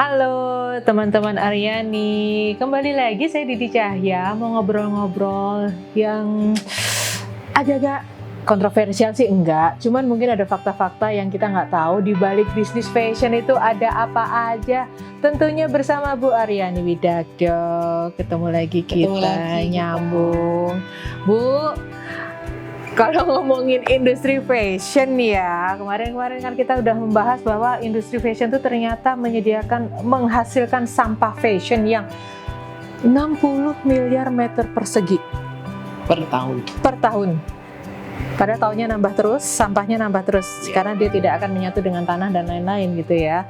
Halo teman-teman Aryani, kembali lagi saya Didi Cahya mau ngobrol-ngobrol yang agak-agak kontroversial sih enggak, cuman mungkin ada fakta-fakta yang kita nggak tahu di balik bisnis fashion itu ada apa aja. Tentunya bersama Bu Aryani Widakdo, ketemu lagi kita nyambung. Bu, kalau ngomongin industri fashion ya, kemarin-kemarin kan kita udah membahas bahwa industri fashion itu ternyata menghasilkan sampah fashion yang 60 miliar meter persegi per tahun. Pada tahunnya nambah terus, sampahnya nambah terus, karena dia tidak akan menyatu dengan tanah dan lain-lain gitu ya.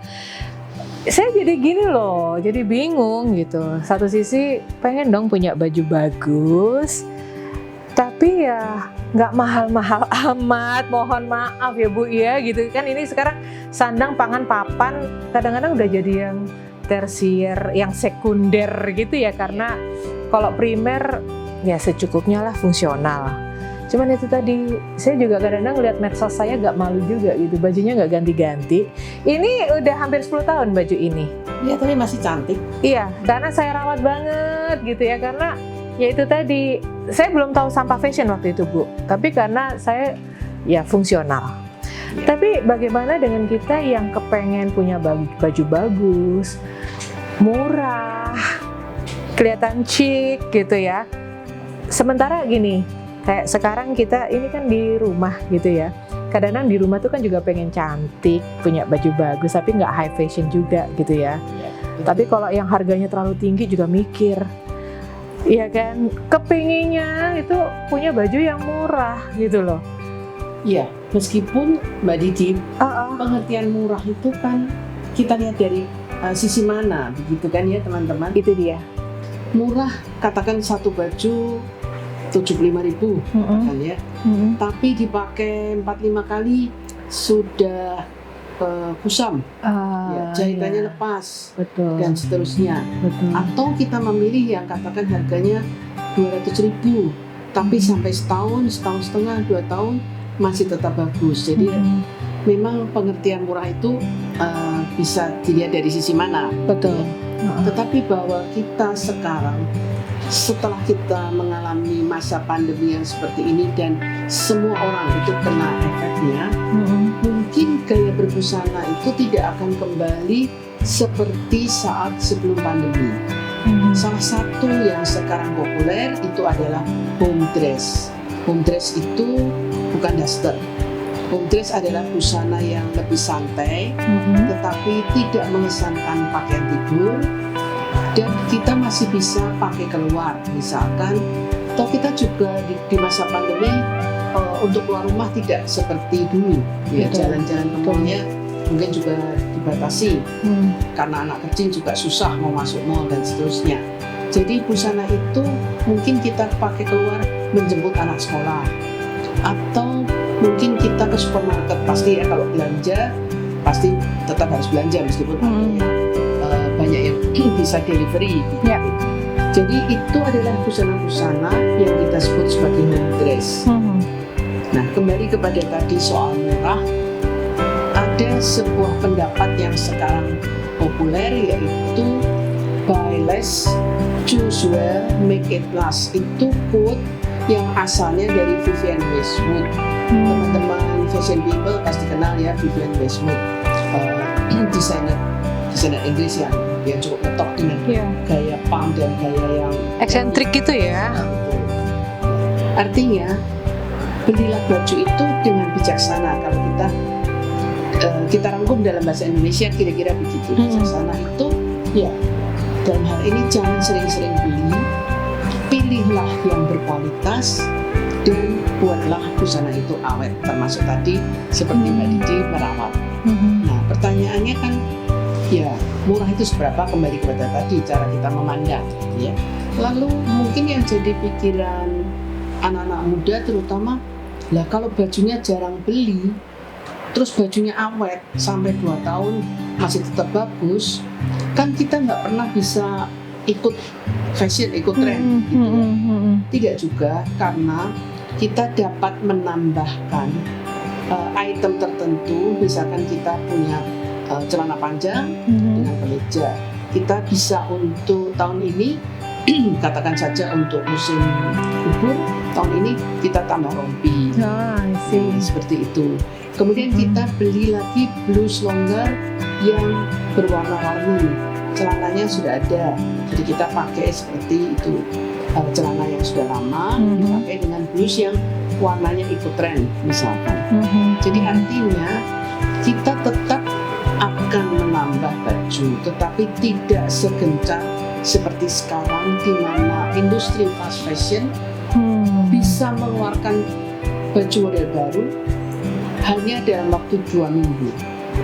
Saya jadi gini loh, jadi bingung gitu. Satu sisi pengen dong punya baju bagus, tapi ya nggak mahal-mahal amat, mohon maaf ya Bu ya gitu kan. Ini sekarang sandang pangan papan kadang-kadang udah jadi yang tersier, yang sekunder gitu ya, karena kalau primer ya secukupnya lah, fungsional. Cuman itu tadi, saya juga kadang-kadang lihat medsos saya nggak malu juga gitu, bajunya nggak ganti-ganti. Ini udah hampir 10 tahun baju ini. Iya, tapi masih cantik. Iya, karena saya rawat banget gitu ya, karena ya itu tadi, saya belum tahu sampah fashion waktu itu Bu, tapi karena saya ya fungsional. Ya. Tapi bagaimana dengan kita yang kepengen punya baju bagus, murah, kelihatan chic gitu ya. Sementara gini, kayak sekarang kita ini kan di rumah gitu ya, kadang-kadang di rumah tuh kan juga pengen cantik, punya baju bagus, tapi nggak high fashion juga gitu ya. Tapi kalau yang harganya terlalu tinggi juga mikir, iya kan, kepinginnya itu punya baju yang murah gitu loh. Iya, meskipun Mbak Didi, pengertian murah itu kan kita lihat dari sisi mana, begitu kan ya teman-teman? Itu dia. Murah, katakan satu baju 75.000 kan ya, tapi dipakai 4-5 kali sudah kusam, jahitannya lepas, betul, dan seterusnya. betul. Atau kita memilih yang katakan harganya 200.000, tapi sampai setahun setengah, 2 tahun masih tetap bagus. Jadi memang pengertian murah itu bisa dilihat dari sisi mana. Betul. Tetapi bahwa kita sekarang, setelah kita mengalami masa pandemi yang seperti ini dan semua orang itu kena efeknya, mungkin gaya berbusana itu tidak akan kembali seperti saat sebelum pandemi. Salah satu yang sekarang populer itu adalah home dress. Home dress itu bukan daster. Home dress adalah busana yang lebih santai, tetapi tidak mengesankan pakaian tidur, dan kita masih bisa pakai keluar. Misalkan, atau kita juga di masa pandemi untuk keluar rumah tidak seperti dulu, ya, jalan-jalan ke mallnya mungkin juga dibatasi, karena anak kecil juga susah mau masuk mall dan seterusnya. Jadi busana itu mungkin kita pakai keluar menjemput anak sekolah, atau mungkin kita ke supermarket. Pasti ya, kalau belanja pasti tetap harus belanja meskipun banyak yang bisa delivery. Ya. Jadi itu adalah busana-busana yang kita sebut sebagai home dress. Nah, kembali kepada tadi soal murah, ada sebuah pendapat yang sekarang populer, yaitu buy less, choose well, make it last. Itu quote yang asalnya dari Vivienne Westwood. Teman-teman fashion people pasti kenal ya Vivienne Westwood, desainer Inggris yang cukup ngetop dengan gaya punk dan gaya yang eksentrik gitu ya. Artinya, belilah baju itu dengan bijaksana. Kalau kita rangkum dalam bahasa Indonesia kira-kira begitu. Bijaksana itu ya, dalam hal ini jangan sering-sering beli, pilihlah yang berkualitas dan buatlah busana itu awet. Termasuk tadi seperti Mbak Didi merawat. Nah, pertanyaannya kan, ya, murah itu seberapa, kembali kepada tadi cara kita memandang, ya. Lalu mungkin yang jadi pikiran anak-anak muda terutama, lah kalau bajunya jarang beli, terus bajunya awet sampai 2 tahun masih tetap bagus, kan kita nggak pernah bisa ikut fashion, ikut tren, gitu ya. Tidak juga, karena kita dapat menambahkan item tertentu. Misalkan kita punya celana panjang dengan kemeja. Kita bisa untuk tahun ini katakan saja untuk musim libur tahun ini kita tambah rompi. I see. Seperti itu. Kemudian kita beli lagi blus longgar yang berwarna-warni. Celananya sudah ada, jadi kita pakai seperti itu. Celana yang sudah lama dipakai dengan blus yang warnanya ikut tren misalkan. Jadi artinya kita tetap akan menambah baju, tetapi tidak segencar seperti sekarang di mana industri fast fashion bisa mengeluarkan baju model baru hanya dalam waktu 2 minggu.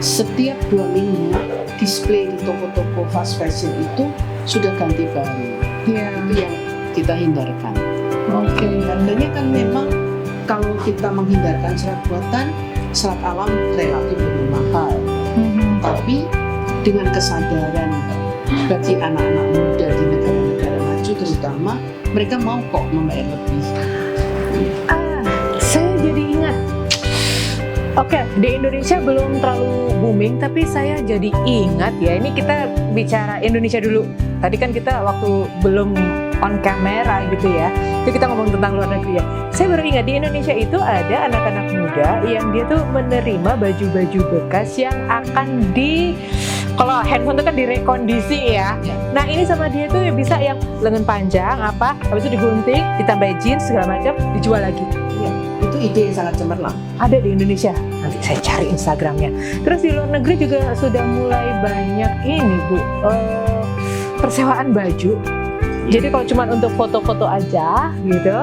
Setiap 2 minggu display di toko-toko fast fashion itu sudah ganti baru. Itu yang kita hindarkan. Harganya kan memang kalau kita menghindarkan serat buatan, serat alam relatif lebih mahal. Tapi dengan kesadaran bagi anak-anak muda di negara-negara maju terutama, mereka mau kok membayar lebih. Saya jadi ingat. Di Indonesia belum terlalu booming, tapi saya jadi ingat ya. Ini kita bicara Indonesia dulu. Tadi kan kita waktu belum on kamera gitu ya, jadi kita ngomong tentang luar negeri ya. Saya baru ingat di Indonesia itu ada anak-anak muda yang dia tuh menerima baju-baju bekas yang akan kalau handphone itu kan direkondisi ya. Nah ini sama dia tuh yang bisa yang lengan panjang habis itu digunting, ditambah jeans segala macam, dijual lagi. Itu ide yang sangat cemerlang. Ada di Indonesia. Nanti saya cari Instagramnya. Terus di luar negeri juga sudah mulai banyak ini Bu, persewaan baju. Jadi kalau cuma untuk foto-foto aja gitu,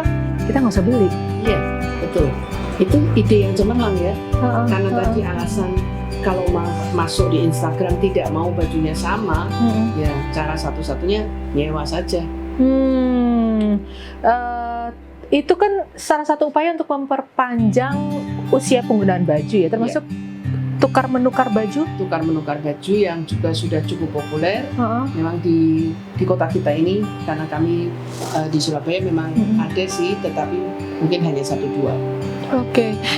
kita nggak usah beli. Iya, betul. Itu ide yang cemerlang ya. Karena tadi alasan kalau masuk di Instagram tidak mau bajunya sama, ya cara satu-satunya nyewa saja. Itu kan salah satu upaya untuk memperpanjang usia penggunaan baju ya, termasuk tukar menukar baju. Tukar menukar baju yang juga sudah cukup populer. Memang di kota kita ini, karena kami di Surabaya memang ada sih, tetapi mungkin hanya 1-2.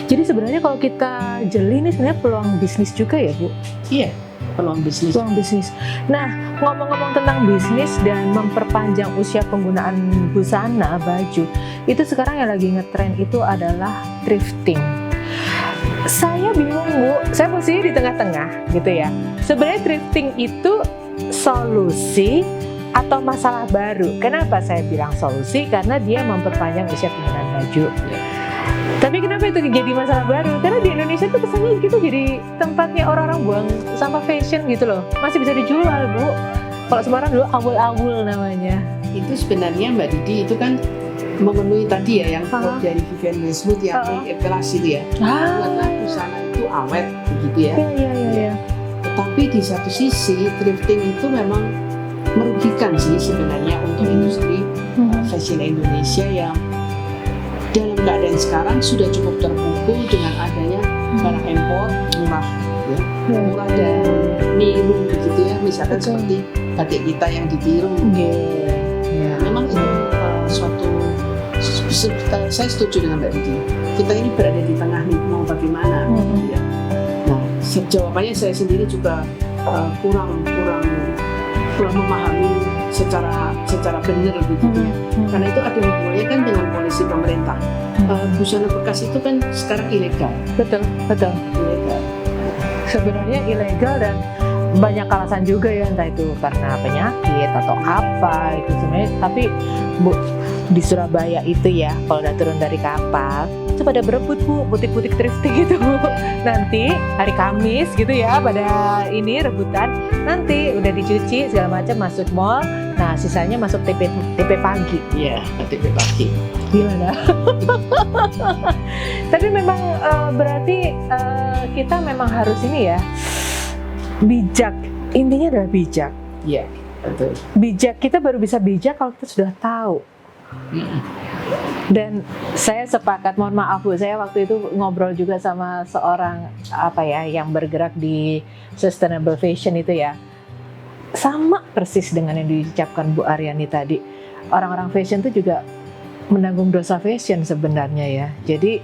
Jadi sebenarnya kalau kita jeli ini sebenarnya peluang bisnis juga ya Bu? Iya, peluang bisnis. Nah, ngomong-ngomong tentang bisnis dan memperpanjang usia penggunaan busana baju, itu sekarang yang lagi ngetren itu adalah thrifting. Saya bingung Bu, saya posisi di tengah-tengah gitu ya. Sebenarnya thrifting itu solusi atau masalah baru? Kenapa saya bilang solusi? Karena dia memperpanjang usia penggunaan baju. Tapi kenapa itu jadi masalah baru? Karena di Indonesia tuh kesannya gitu jadi tempatnya orang-orang buang sampah fashion gitu loh. Masih bisa dijual Bu. Kalau Semarang dulu awul-awul namanya. Itu sebenarnya Mbak Didi itu kan memenuhi tadi ya yang quote dari Vivienne Westwood yang mengevaluasi itu ya. Karena busana itu awet begitu ya. Iya. Tetapi di satu sisi thrifting itu memang merugikan sih sebenarnya untuk industri fashion Indonesia yang dalam keadaan sekarang sudah cukup terpukul dengan adanya barang impor murah ya. Murah dan niru begitu ya, misalkan seperti batik kita yang ditiru. Memang itu suatu, saya setuju dengan Mbak Didi. Kita ini berada di tengah nih, mau bagaimana ya. Nah, jawabannya saya sendiri juga kurang memahami secara benar begitu ya. Karena itu ada hubungannya kan dengan polisi pemerintah. Busana bekas itu kan sekarang ilegal. Betul. Ilegal. Sebenarnya ilegal dan banyak alasan juga ya, entah itu karena penyakit atau apa itu sebenarnya. Tapi Bu, di Surabaya itu ya, kalau udah turun dari kapal itu pada berebut Bu, butik-butik thrifting itu Bu. Nanti hari Kamis gitu ya, pada ini rebutan, nanti udah dicuci segala macam masuk mall. Nah sisanya masuk TP pagi. Iya, TP pagi. Gimana? Tapi memang berarti kita memang harus ini ya, bijak. Intinya adalah bijak. Iya, betul. Bijak, kita baru bisa bijak kalau kita sudah tahu. Dan saya sepakat, mohon maaf Bu, saya waktu itu ngobrol juga sama seorang yang bergerak di sustainable fashion itu ya. Sama persis dengan yang diucapkan Bu Aryani tadi. Orang-orang fashion itu juga menanggung dosa fashion sebenarnya ya. Jadi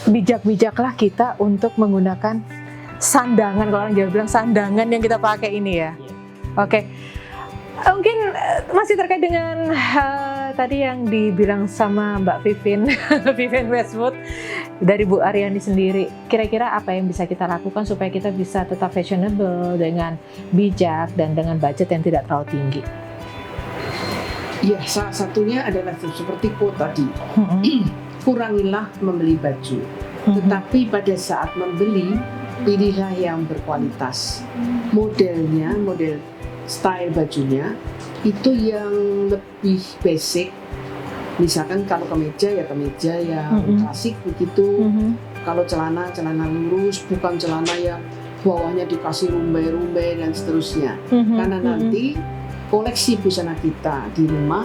bijak-bijaklah kita untuk menggunakan sandangan, kalau orang Jawa bilang sandangan yang kita pakai ini ya. Oke. Mungkin masih terkait dengan tadi yang dibilang sama Mbak Vivin, Vivin Westwood, dari Bu Aryani sendiri. Kira-kira apa yang bisa kita lakukan supaya kita bisa tetap fashionable dengan bijak dan dengan budget yang tidak terlalu tinggi? Ya, salah satunya adalah seperti quote tadi, kurangilah membeli baju. Tetapi pada saat membeli, pilihlah yang berkualitas. Modelnya, model style bajunya itu yang lebih basic. Misalkan kalau kemeja yang klasik begitu. Kalau celana lurus, bukan celana yang bawahnya dikasih rumbai-rumbai dan seterusnya. Karena nanti koleksi busana kita di rumah,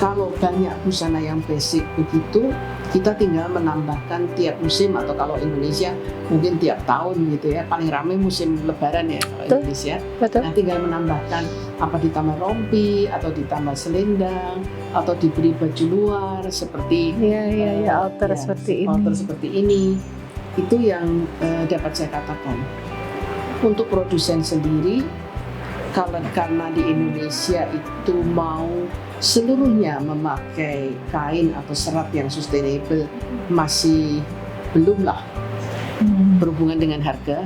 kalau banyak busana yang basic begitu, kita tinggal menambahkan tiap musim, atau kalau Indonesia mungkin tiap tahun gitu ya, paling ramai musim lebaran ya kalau Indonesia. Betul. Nah, tinggal menambahkan apa, ditambah rompi atau ditambah selendang atau diberi baju luar seperti outer seperti ini. Itu yang dapat saya katakan. Untuk produsen sendiri, karena di Indonesia itu mau seluruhnya memakai kain atau serat yang sustainable, masih belum lah berhubungan dengan harga.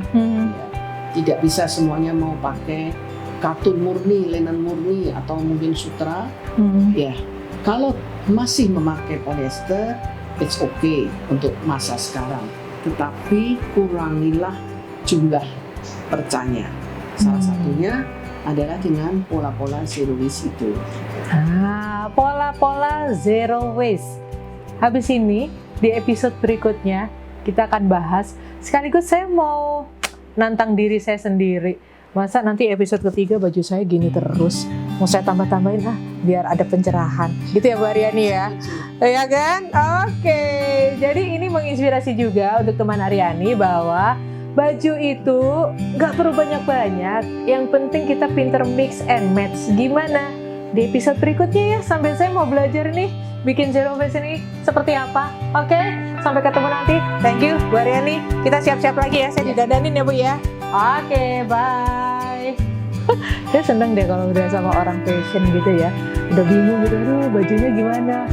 Tidak bisa semuanya mau pakai katun murni, linen murni, atau mungkin sutra. Ya, kalau masih memakai polyester, it's okay untuk masa sekarang. Tetapi kurangilah jumlah percanya. Salah satunya adalah dengan pola-pola zero waste itu. Pola-pola zero waste. Habis ini di episode berikutnya kita akan bahas. Sekaligus saya mau nantang diri saya sendiri. Masa nanti episode ketiga baju saya gini terus? Mau saya tambah-tambahin biar ada pencerahan. Gitu ya Bu Aryani ya? Ya kan? Oke. Jadi ini menginspirasi juga untuk teman Aryani bahwa baju itu nggak perlu banyak-banyak, yang penting kita pinter mix and match. Gimana? Di episode berikutnya ya, sambil saya mau belajar nih bikin zero waste ini seperti apa. Oke, sampai ketemu nanti. Thank you Bu Aryani. Kita siap-siap lagi ya, saya didandanin ya Bu ya. Oke, bye. Saya seneng deh kalau udah sama orang fashion gitu ya. Udah bingung gitu, aduh bajunya gimana.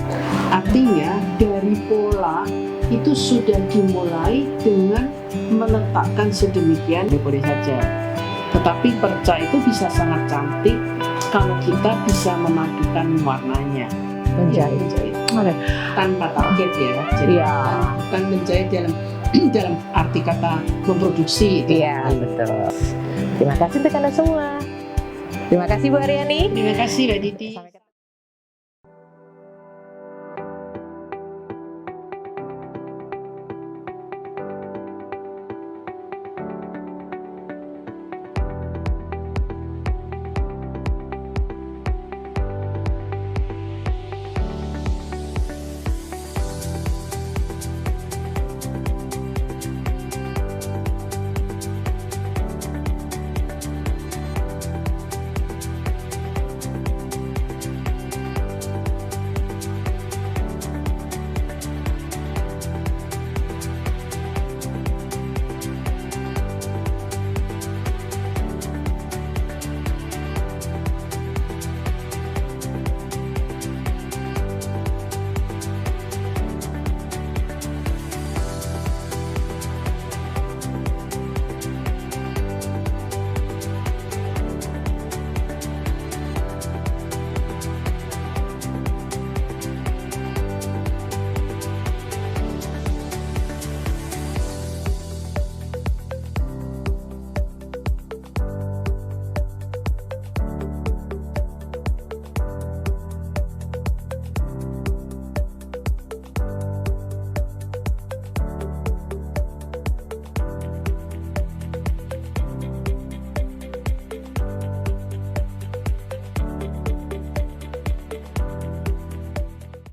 Artinya dari pola itu sudah dimulai dengan meletakkan sedemikian, boleh saja. Tetapi perca itu bisa sangat cantik kalau kita bisa memadukan warnanya. Menjahit. Tanpa target ya. Jadi bukan menjahit dalam arti kata memproduksi. Iya, betul. Terima kasih untuk Anda semua. Terima kasih Bu Aryani. Terima kasih Mbak Diti.